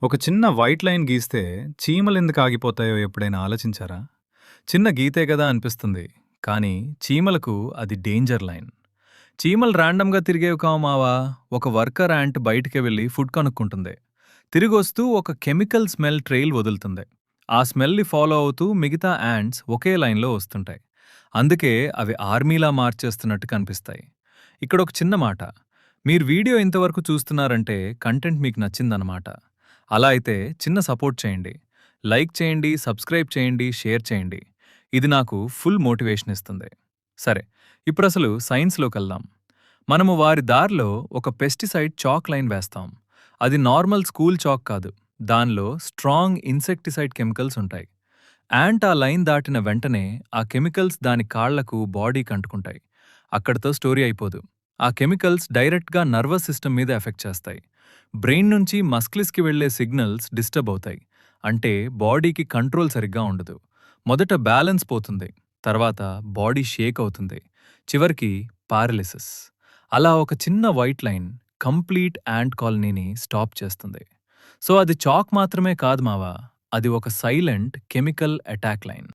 ఒక చిన్న white line గీస్తే చీమలెందుకు ఆగిపోతాయో ఎప్పుడైనా ఆలోచించారా? చిన్న గీతే గదా అనిపిస్తుంది. కానీ చీమలకు అది డేంజర్ లైన్. చీమలు ర్యాండమ్‌గా తిరిగేవి కావు మావా. ఒక వర్కర్ యాంట్ బయటికి వెళ్లి ఫుడ్ కనుక్కుంటుంది. తిరిగొస్తూ ఒక కెమికల్ స్మెల్ ట్రెయిల్ వదులుతుంది. ఆ స్మెల్‌ని ఫాలో అవుతూ మిగతా యాంట్స్ ఒకే లైన్‌లో వస్తుంటాయి. అందుకే అవి ఆర్మీలా మార్చేస్తున్నట్టు కనిపిస్తాయి. ఇక్కడొక చిన్న మాట. మీరు వీడియో ఇంతవరకు చూస్తున్నారంటే కంటెంట్ మీకు నచ్చిందన్నమాట. అలా అయితే చిన్న సపోర్ట్ చేయండి. లైక్ చేయండి, సబ్స్క్రైబ్ చేయండి, షేర్ చేయండి. ఇది నాకు ఫుల్ మోటివేషన్ ఇస్తుంది. సరే, ఇప్పుడసలు సైన్స్‌లోకెళ్దాం. మనము వారి దారిలో ఒక పెస్టిసైడ్ చాక్ లైన్ వేస్తాం. అది నార్మల్ స్కూల్ చాక్ కాదు. దానిలో స్ట్రాంగ్ ఇన్సెక్టిసైడ్ కెమికల్స్ ఉంటాయి. యాంట్ ఆ లైన్ దాటిన వెంటనే ఆ కెమికల్స్ దాని కాళ్లకు, బాడీకి అంటుకుంటాయి. అక్కడితో స్టోరీ అయిపోదు. ఆ కెమికల్స్ డైరెక్ట్‌గా నర్వస్ సిస్టమ్ మీద ఎఫెక్ట్ చేస్తాయి. బ్రెయిన్ నుంచి మస్కిల్స్‌కి వెళ్లే సిగ్నల్స్ డిస్టర్బ్ అవుతాయి. అంటే బాడీకి కంట్రోల్ సరిగ్గా ఉండదు. మొదట బ్యాలెన్స్ పోతుంది. తర్వాత బాడీ షేక్ అవుతుంది. చివరికి పారలిసిస్. అలా ఒక చిన్న వైట్ లైన్ కంప్లీట్ యాంట్ కాలనీని స్టాప్ చేస్తుంది. సో అది చాక్ మాత్రమే కాదు మావా. అది ఒక సైలెంట్ కెమికల్ అటాక్ లైన్.